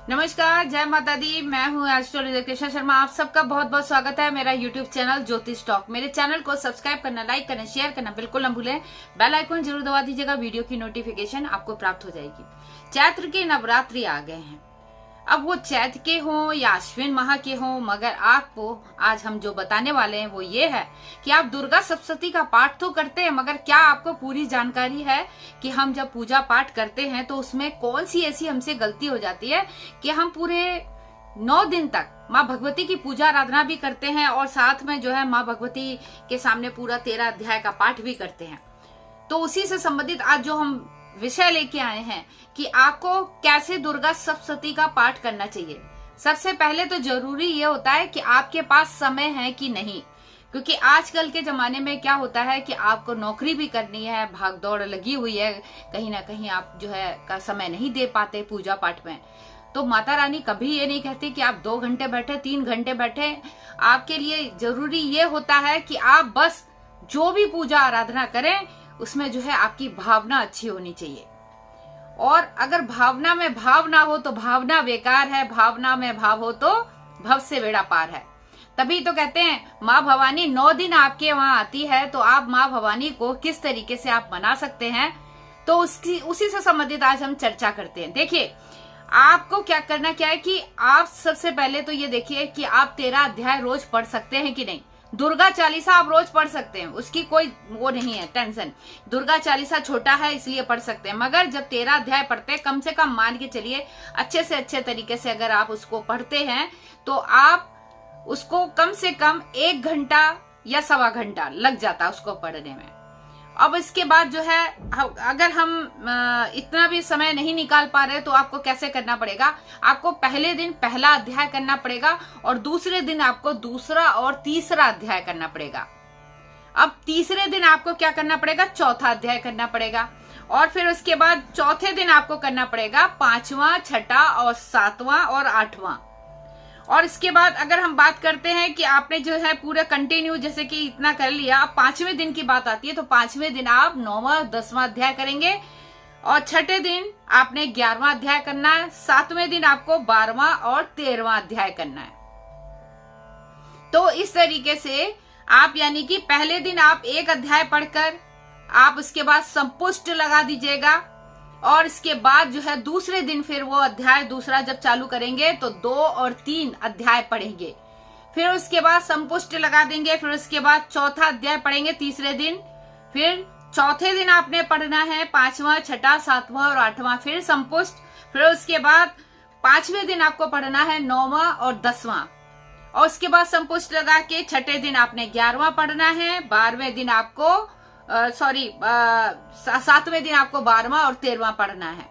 नमस्कार, जय माता दी। मैं हूँ एस्ट्रोलॉजर कृष्णा शर्मा। आप सबका बहुत बहुत स्वागत है मेरा यूट्यूब चैनल ज्योतिष टॉक। मेरे चैनल को सब्सक्राइब करना, लाइक करना, शेयर करना बिल्कुल न भूलें। बेल आइकन जरूर दबा दीजिएगा, वीडियो की नोटिफिकेशन आपको प्राप्त हो जाएगी। चैत्र के नवरात्रि आ गए हैं। अब वो चैत्र के हों या अश्विन माह के हों, मगर आपको आज हम जो बताने वाले हैं वो ये है कि आप दुर्गा सप्तशती का पाठ तो करते हैं, मगर क्या आपको पूरी जानकारी है कि हम जब पूजा पाठ करते हैं तो उसमें कौन सी ऐसी हमसे गलती हो जाती है कि हम पूरे 9 दिन तक माँ भगवती की पूजा आराधना भी करते हैं और साथ में जो है माँ भगवती के सामने पूरा 13 अध्याय का पाठ भी करते हैं। तो उसी से संबंधित आज जो हम विषय लेके आए हैं कि आपको कैसे दुर्गा सप्तशती का पाठ करना चाहिए। सबसे पहले तो जरूरी ये होता है कि आपके पास समय है कि नहीं, क्योंकि आजकल के जमाने में क्या होता है कि आपको नौकरी भी करनी है, भाग दौड़ लगी हुई है, कहीं ना कहीं आप जो है का समय नहीं दे पाते पूजा पाठ में। तो माता रानी कभी ये नहीं कहती कि आप 2 घंटे बैठे, 3 घंटे बैठे। आपके लिए जरूरी ये होता है कि आप बस जो भी पूजा आराधना करें उसमें जो है आपकी भावना अच्छी होनी चाहिए। और अगर भावना में भाव ना हो तो भावना बेकार है, भावना में भाव हो तो भव से बेड़ा पार है। तभी तो कहते हैं माँ भवानी 9 दिन आपके वहां आती है, तो आप माँ भवानी को किस तरीके से आप मना सकते हैं, तो उसी से संबंधित आज हम चर्चा करते हैं। देखिए, आपको क्या करना क्या है कि आप सबसे पहले तो ये देखिए कि आप 13 अध्याय रोज पढ़ सकते हैं कि नहीं। दुर्गा चालीसा आप रोज पढ़ सकते हैं, उसकी कोई वो नहीं है टेंशन। दुर्गा चालीसा छोटा है इसलिए पढ़ सकते हैं, मगर जब 13 अध्याय पढ़ते हैं, कम से कम मान के चलिए अच्छे से अच्छे तरीके से अगर आप उसको पढ़ते हैं तो आप उसको कम से कम 1 घंटा या 1.25 घंटा लग जाता है उसको पढ़ने में। अब इसके बाद जो है अगर हम इतना भी समय नहीं निकाल पा रहे तो आपको कैसे करना पड़ेगा। आपको पहले दिन पहला अध्याय करना पड़ेगा और दूसरे दिन आपको दूसरा और तीसरा अध्याय करना पड़ेगा। अब तीसरे दिन आपको क्या करना पड़ेगा, चौथा अध्याय करना पड़ेगा। और फिर उसके बाद चौथे दिन आपको करना पड़ेगा 5वां, 6ठा और 7वां और 8वां। और इसके बाद अगर हम बात करते हैं कि आपने जो है पूरा कंटिन्यू जैसे कि इतना कर लिया, अब 5वें दिन की बात आती है तो 5वें दिन आप 9वां, 10वां अध्याय करेंगे और 6ठे दिन आपने 11वां अध्याय करना है, 7वें दिन आपको 12वां और 13वां अध्याय करना है। तो इस तरीके से आप यानी कि पहले दिन आप 1 अध्याय पढ़कर आप उसके बाद संपुष्ट लगा दीजिएगा और इसके बाद जो है दूसरे दिन फिर वो अध्याय दूसरा जब चालू करेंगे तो 2 और 3 अध्याय पढ़ेंगे। फिर उसके बाद संपुष्ट लगा देंगे, फिर उसके बाद चौथा अध्याय पढ़ेंगे तीसरे दिन। फिर चौथे दिन आपने पढ़ना है 5वां, 6ठा, 7वां और 8वां, फिर संपुष्ट। फिर उसके बाद 5वें दिन आपको पढ़ना है 9वां और 10वां और उसके बाद संपुष्ट लगा के 6ठे दिन आपने 11वां पढ़ना है, 12वें दिन आपको 7वें दिन आपको 12वां और 13वां पढ़ना है।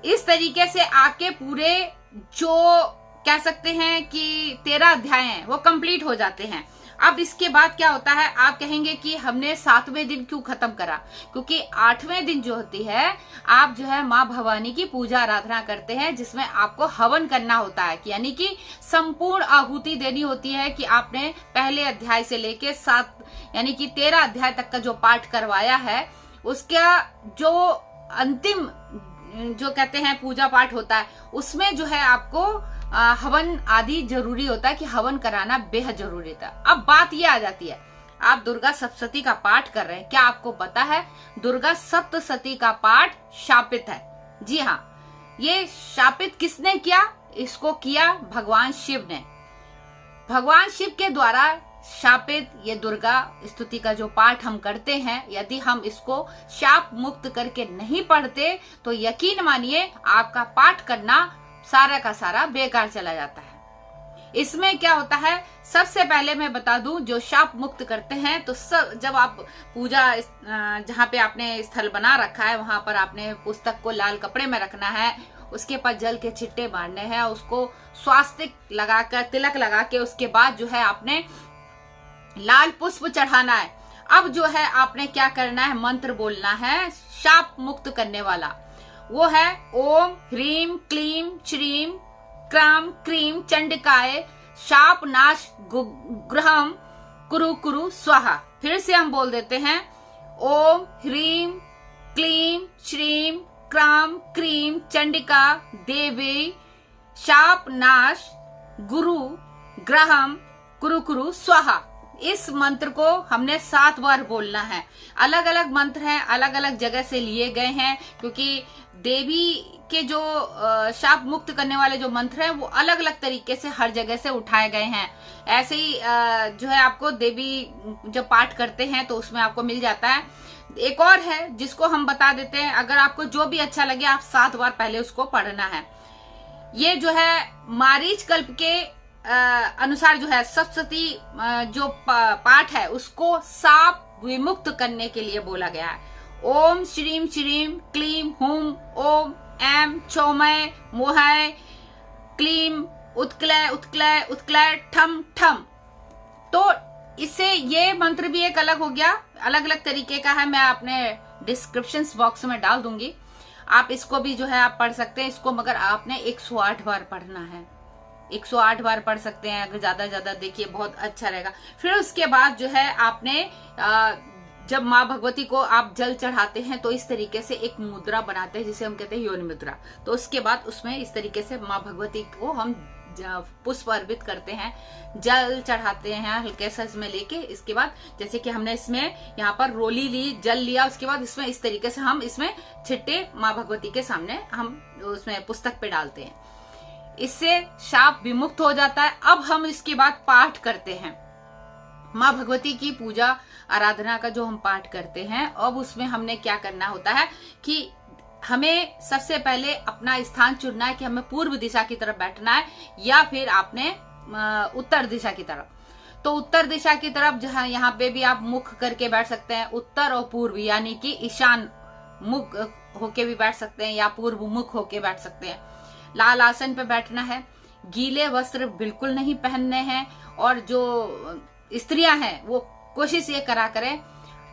इस तरीके से आपके पूरे जो कह सकते हैं कि 13 अध्याय हैं वो कंप्लीट हो जाते हैं। अब इसके बाद क्या होता है, आप कहेंगे कि हमने 7वें दिन क्यों खत्म करा, क्योंकि 8वें दिन जो होती है आप जो है माँ भवानी की पूजा आराधना करते हैं, जिसमें आपको हवन करना होता है, यानी कि संपूर्ण आहुति देनी होती है कि आपने पहले अध्याय से लेके 7 यानी कि 13 अध्याय तक का जो पाठ करवाया है उसका जो अंतिम जो कहते हैं पूजा पाठ होता है उसमें जो है आपको हवन आदि जरूरी होता है कि हवन कराना बेहद जरूरी था। अब बात ये आ जाती है, आप दुर्गा सप्तशती का पाठ कर रहे हैं, क्या आपको पता है दुर्गा सप्तशती का पाठ शापित है? जी हाँ, ये शापित किसने किया? इसको किया भगवान शिव ने। भगवान शिव के द्वारा शापित ये दुर्गा स्तुति का जो पाठ हम करते हैं, यदि हम इसको शाप मुक्त करके नहीं पढ़ते तो यकीन मानिए आपका पाठ करना सारा का सारा बेकार चला जाता है। इसमें क्या होता है, सबसे पहले मैं बता दूं, जो शाप मुक्त करते हैं तो जब आप पूजा जहाँ पे आपने स्थल बना रखा है वहां पर आपने पुस्तक को लाल कपड़े में रखना है, उसके पास जल के छिट्टे मारने हैं, उसको स्वास्तिक लगाकर तिलक लगा के उसके बाद जो है आपने लाल पुष्प चढ़ाना है। अब जो है आपने क्या करना है, मंत्र बोलना है शाप मुक्त करने वाला, वो है ओम ह्रीम क्लीम श्रीम क्राम क्रीम चंडिकाय शाप नाश ग्रहम कुरु कुरु स्वाहा। फिर से हम बोल देते हैं ओम ह्रीम क्लीम श्रीम क्राम क्रीम चंडिका देवी शाप नाश गुरु ग्रहम कुरु कुरु स्वाहा। इस मंत्र को हमने 7 बार बोलना है। अलग अलग मंत्र हैं, अलग अलग जगह से लिए गए हैं, क्योंकि देवी के जो शाप मुक्त करने वाले जो मंत्र हैं वो अलग अलग तरीके से हर जगह से उठाए गए हैं। ऐसे ही जो है आपको देवी जब पाठ करते हैं तो उसमें आपको मिल जाता है। एक और है जिसको हम बता देते हैं, अगर आपको जो भी अच्छा लगे आप 7 बार पहले उसको पढ़ना है। ये जो है मारीच कल्प के अनुसार जो है सप्तशती जो पाठ है उसको साप विमुक्त करने के लिए बोला गया है। ओम श्रीम श्रीम क्लीम हुम ओम एम चौमय मोहय क्लीम उत्क्लय उत्क्लय उत्क्लय ठम ठम। तो इससे ये मंत्र भी एक अलग हो गया, अलग अलग तरीके का है, मैं अपने डिस्क्रिप्शन बॉक्स में डाल दूंगी, आप इसको भी जो है आप पढ़ सकते हैं इसको, मगर आपने 108 बार पढ़ना है। 108 बार पढ़ सकते हैं, अगर ज्यादा देखिए बहुत अच्छा रहेगा। फिर उसके बाद जो है आपने जब माँ भगवती को आप जल चढ़ाते हैं तो इस तरीके से एक मुद्रा बनाते हैं जिसे हम कहते हैं योनि मुद्रा। तो उसके बाद उसमें इस तरीके से माँ भगवती को हम पुष्प अर्पित करते हैं, जल चढ़ाते हैं हल्के सा इसमें लेके। इसके बाद जैसे कि हमने इसमें यहाँ पर रोली ली, जल लिया, उसके बाद इसमें इस तरीके से हम इसमें छिट्टे माँ भगवती के सामने हम उसमें पुस्तक पे डालते हैं। इससे शाप विमुक्त हो जाता है। अब हम इसके बाद पाठ करते हैं, माँ भगवती की पूजा आराधना का जो हम पाठ करते हैं। अब उसमें हमने क्या करना होता है कि हमें सबसे पहले अपना स्थान चुनना है कि हमें पूर्व दिशा की तरफ बैठना है या फिर आपने उत्तर दिशा की तरफ। तो उत्तर दिशा की तरफ जहाँ यहाँ पे भी आप मुख करके बैठ सकते हैं, उत्तर और पूर्व यानी कि ईशान मुख होके भी बैठ सकते हैं या पूर्व मुख होके बैठ सकते हैं। लाल आसन पे बैठना है, गीले वस्त्र बिल्कुल नहीं पहनने हैं, और जो स्त्रियां हैं वो कोशिश ये करा करें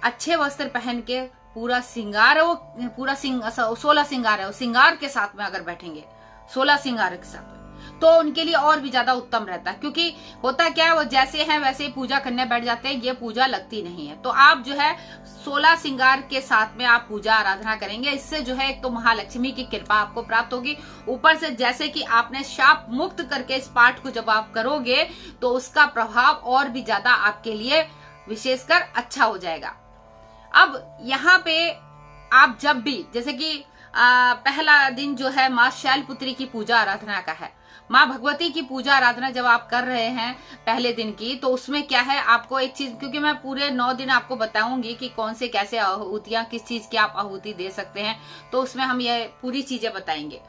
अच्छे वस्त्र पहन के, पूरा सिंगार है वो, पूरा 16 सिंगार है वो, सिंगार के साथ में अगर बैठेंगे 16 सिंगार के साथ में तो उनके लिए और भी ज्यादा उत्तम रहता है। क्योंकि होता क्या है, वो जैसे हैं वैसे ही पूजा करने बैठ जाते हैं, ये पूजा लगती नहीं है। तो आप जो है 16 सिंगार के साथ में आप पूजा आराधना करेंगे। इससे जो है एक तो महालक्ष्मी की कृपा आपको प्राप्त होगी, ऊपर से जैसे कि आपने शाप मुक्त करके इस पाठ को जब आप करोगे तो उसका प्रभाव और भी ज्यादा आपके लिए विशेषकर अच्छा हो जाएगा। अब यहाँ पे आप जब भी, जैसे कि पहला दिन जो है माँ शैलपुत्री की पूजा आराधना का है, माँ भगवती की पूजा आराधना जब आप कर रहे हैं पहले दिन की, तो उसमें क्या है आपको एक चीज, क्योंकि मैं पूरे 9 दिन आपको बताऊंगी कि कौन से कैसे आहुतियां, किस चीज की आप आहुति दे सकते हैं, तो उसमें हम ये पूरी चीजें बताएंगे।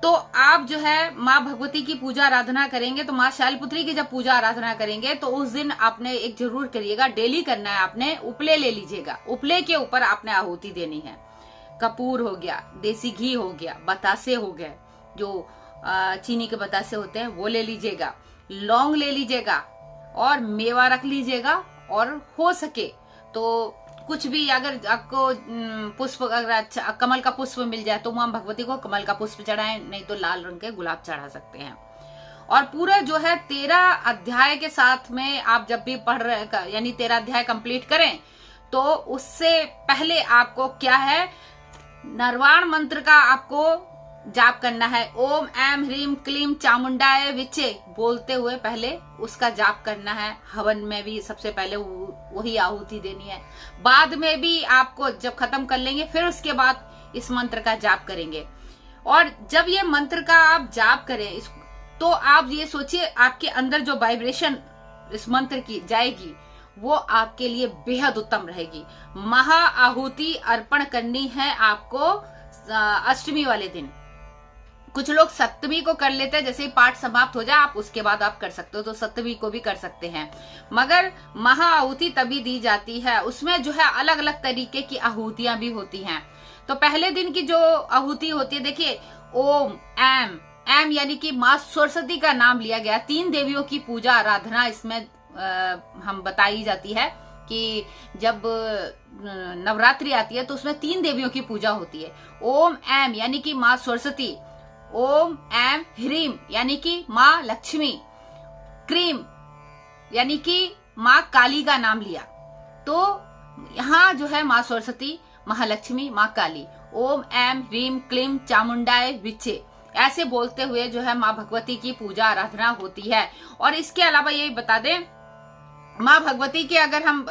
तो आप जो है माँ भगवती की पूजा आराधना करेंगे, तो माँ शैलपुत्री की जब पूजा आराधना करेंगे तो उस दिन आपने एक जरूर करिएगा, डेली करना है आपने, उपले ले लीजिएगा, उपले के ऊपर आपने आहुति देनी है। कपूर हो गया, देसी घी हो गया, बतासे हो गए, जो चीनी के बतासे होते हैं वो ले लीजिएगा, लौंग ले लीजिएगा और मेवा रख लीजिएगा, और हो सके तो कुछ भी अगर आपको पुष्प, अगर अच्छा कमल का पुष्प मिल जाए तो मां भगवती को कमल का पुष्प चढ़ाएं, नहीं तो लाल रंग के गुलाब चढ़ा सकते हैं। और पूरा जो है 13 अध्याय के साथ में आप जब भी पढ़ रहे, यानी 13 अध्याय कंप्लीट करें, तो उससे पहले आपको क्या है, नरवाण मंत्र का आपको जाप करना है। ओम एम ह्रीम क्लीम चामुंडाय विचे बोलते हुए पहले उसका जाप करना है। हवन में भी सबसे पहले वही आहुति देनी है। बाद में भी आपको जब खत्म कर लेंगे फिर उसके बाद इस मंत्र का जाप करेंगे। और जब ये मंत्र का आप जाप करें तो आप ये सोचिए आपके अंदर जो वाइब्रेशन इस मंत्र की जाएगी वो आपके लिए बेहद उत्तम रहेगी। महा आहुति अर्पण करनी है आपको अष्टमी वाले दिन। कुछ लोग सप्तमी को कर लेते हैं, जैसे ही पाठ समाप्त हो जाए आप उसके बाद आप कर सकते हो, तो सप्तमी को भी कर सकते हैं। मगर महा आहुति तभी दी जाती है, उसमें जो है अलग अलग तरीके की आहुतियां भी होती हैं। तो पहले दिन की जो आहुति होती है, देखिए ओम एम, एम यानी कि माँ सरस्वती का नाम लिया गया। 3 देवियों की पूजा आराधना इसमें हम बताई जाती है कि जब नवरात्रि आती है तो उसमें 3 देवियों की पूजा होती है। ओम एम यानी कि माँ सरस्वती, ओम एम ह्रीम यानी कि माँ लक्ष्मी, क्रीम यानी कि माँ काली का नाम लिया। तो यहाँ जो है माँ सरस्वती, महालक्ष्मी, माँ काली। ओम एम ह्रीम क्लीम चामुंडाय विचे, ऐसे बोलते हुए जो है माँ भगवती की पूजा आराधना होती है। और इसके अलावा यही बता दें, माँ भगवती के अगर हम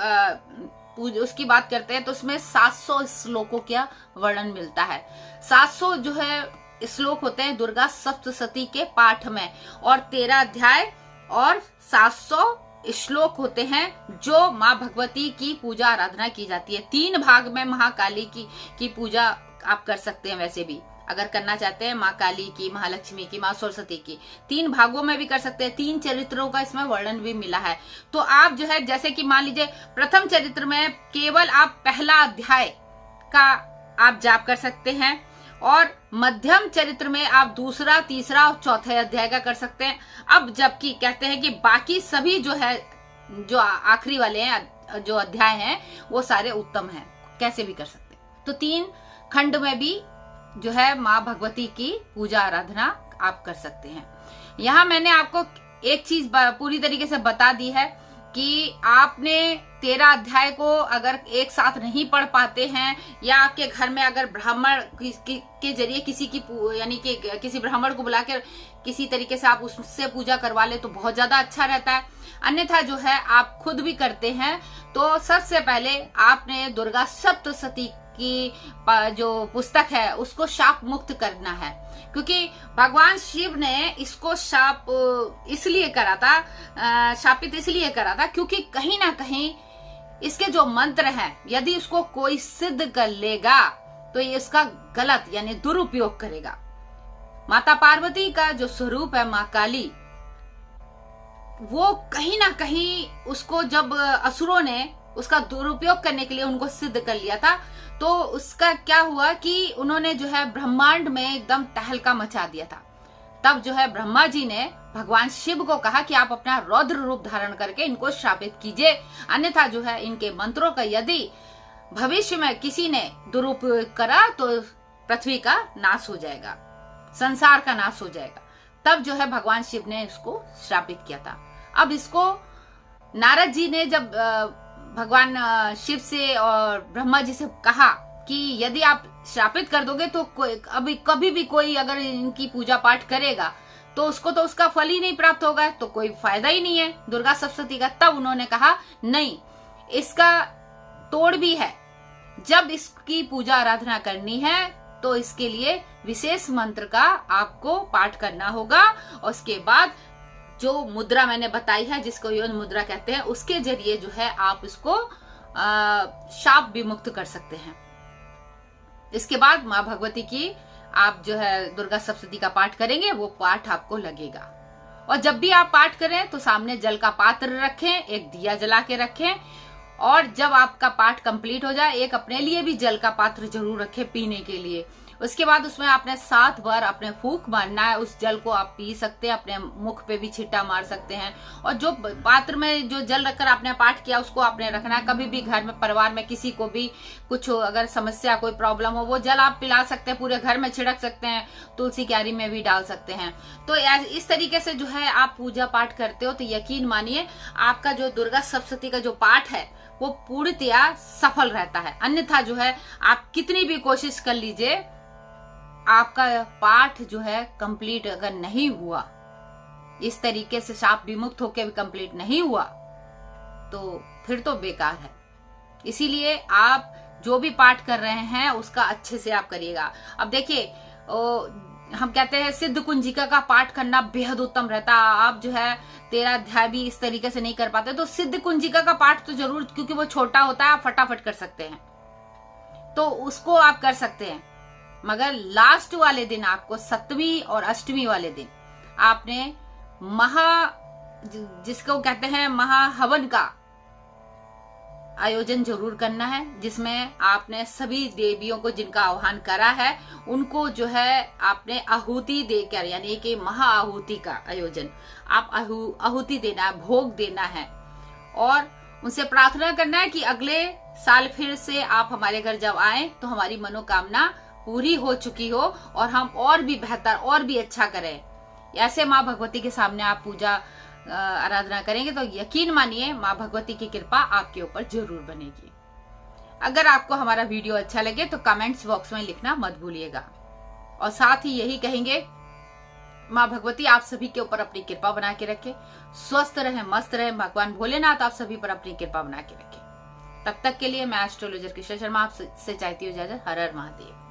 उसकी बात करते हैं तो उसमें 700 श्लोकों का वर्णन मिलता है। 700 जो है श्लोक होते हैं दुर्गा सप्तशती के पाठ में, और 13 अध्याय और 700 श्लोक होते हैं जो माँ भगवती की पूजा आराधना की जाती है। 3 भाग में महाकाली की पूजा आप कर सकते हैं। वैसे भी अगर करना चाहते हैं माँ काली की, महालक्ष्मी की, माँ सरस्वती की, 3 भागों में भी कर सकते हैं। 3 चरित्रों का इसमें वर्णन भी मिला है। तो आप जो है जैसे कि मान लीजिए प्रथम चरित्र में केवल आप पहला अध्याय का आप जाप कर सकते हैं, और मध्यम चरित्र में आप दूसरा, तीसरा और चौथे अध्याय का कर सकते हैं। अब जबकि कहते हैं कि बाकी सभी जो है, जो आखिरी वाले हैं जो अध्याय हैं, वो सारे उत्तम हैं, कैसे भी कर सकते हैं। तो 3 खंड में भी जो है माँ भगवती की पूजा आराधना आप कर सकते हैं। यहाँ मैंने आपको एक चीज पूरी तरीके से बता दी है कि आपने 13 अध्याय को अगर एक साथ नहीं पढ़ पाते हैं, या आपके घर में अगर ब्राह्मण के जरिए किसी की यानी कि किसी ब्राह्मण को बुलाकर किसी तरीके से आप उससे पूजा करवा ले तो बहुत ज्यादा अच्छा रहता है। अन्यथा जो है आप खुद भी करते हैं तो सबसे पहले आपने दुर्गा सप्तशती की जो पुस्तक है उसको शाप मुक्त करना है, क्योंकि भगवान शिव ने इसको शाप इसलिए करा था, शापित इसलिए करा था क्योंकि कहीं ना कहीं इसके जो मंत्र हैं यदि उसको कोई सिद्ध कर लेगा तो ये इसका गलत यानी दुरुपयोग करेगा। माता पार्वती का जो स्वरूप है माँ काली, वो कहीं ना कहीं उसको जब असुरों ने उसका दुरुपयोग करने के लिए उनको सिद्ध कर लिया था, तो उसका क्या हुआ कि उन्होंने जो है ब्रह्मांड में एकदम तहलका मचा दिया था। तब जो है ब्रह्मा जी ने भगवान शिव को कहा कि आप अपना रौद्र रूप धारण करके इनको श्रापित कीजिए, अन्यथा जो है इनके मंत्रों का यदि भविष्य में किसी ने दुरुपयोग करा तो पृथ्वी का नाश हो जाएगा, संसार का नाश हो जाएगा। तब जो है भगवान शिव ने इसको श्रापित किया था। अब इसको नारद जी ने जब भगवान शिव से और ब्रह्मा जी से कहा कि यदि आप श्रापित कर दोगे तो कभी भी कोई अगर इनकी पूजा पाठ करेगा तो उसको तो उसका फल ही नहीं प्राप्त होगा, तो कोई फायदा ही नहीं है दुर्गा सप्तशती का। तब उन्होंने कहा नहीं, इसका तोड़ भी है। जब इसकी पूजा आराधना करनी है तो इसके लिए विशेष मंत्र का आपको पाठ करना होगा, और उसके बाद जो मुद्रा मैंने बताई है जिसको योन मुद्रा कहते हैं, उसके जरिए जो है आप इसको शाप विमुक्त कर सकते हैं। इसके बाद माँ भगवती की आप जो है दुर्गा सप्तशती का पाठ करेंगे, वो पाठ आपको लगेगा। और जब भी आप पाठ करें तो सामने जल का पात्र रखें, एक दिया जला के रखें, और जब आपका पाठ कंप्लीट हो जाए एक अपने लिए भी जल का पात्र जरूर रखें पीने के लिए। उसके बाद उसमें आपने 7 बार अपने फूंक मारना है। उस जल को आप पी सकते हैं, अपने मुख पे भी छिट्टा मार सकते हैं, और जो पात्र में जो जल रखकर आपने पाठ किया उसको आपने रखना है। कभी भी घर में परिवार में किसी को भी कुछ अगर समस्या कोई प्रॉब्लम हो वो जल आप पिला सकते हैं, पूरे घर में छिड़क सकते हैं, तुलसी क्यारी में भी डाल सकते हैं। तो इस तरीके से जो है आप पूजा पाठ करते हो तो यकीन मानिए आपका जो दुर्गा सप्तशती का जो पाठ है वो पूर्णतया सफल रहता है। अन्यथा जो है आप कितनी भी कोशिश कर लीजिए, आपका पाठ जो है कंप्लीट अगर नहीं हुआ, इस तरीके से शाप विमुक्त होकर भी कंप्लीट नहीं हुआ, तो फिर तो बेकार है। इसीलिए आप जो भी पाठ कर रहे हैं उसका अच्छे से आप करिएगा। अब देखिए हम कहते हैं सिद्ध कुंजिका का पाठ करना बेहद उत्तम रहता है। आप जो है 13 अध्याय भी इस तरीके से नहीं कर पाते तो सिद्ध कुंजिका का पाठ तो जरूर, क्योंकि वो छोटा होता है, आप फटाफट कर सकते हैं, तो उसको आप कर सकते हैं। मगर लास्ट वाले दिन आपको 7वीं और 8वीं वाले दिन आपने जिसको कहते हैं महाहवन का आयोजन जरूर करना है, जिसमें आपने सभी देवियों को जिनका आह्वान करा है उनको जो है आपने आहुति देकर, यानी कि महाआहुति का आयोजन आप आहुति देना है, भोग देना है, और उनसे प्रार्थना करना है कि अगले साल फिर से आप हमारे घर जब आए तो हमारी मनोकामना पूरी हो चुकी हो और हम और भी बेहतर और भी अच्छा करें। ऐसे माँ भगवती के सामने आप पूजा आराधना करेंगे तो यकीन मानिए माँ भगवती की कृपा आपके ऊपर जरूर बनेगी। अगर आपको हमारा वीडियो अच्छा लगे तो कमेंट्स बॉक्स में लिखना मत भूलिएगा, और साथ ही यही कहेंगे माँ भगवती आप सभी के ऊपर अपनी कृपा बना के रखे, स्वस्थ रहे, मस्त रहे। भगवान भोलेनाथ आप सभी पर अपनी कृपा बना के रखे। तब तक के लिए मैं एस्ट्रोलॉजर कृष्णा शर्मा आपसे चाहती हूँ इजाजत। हर हर महादेव।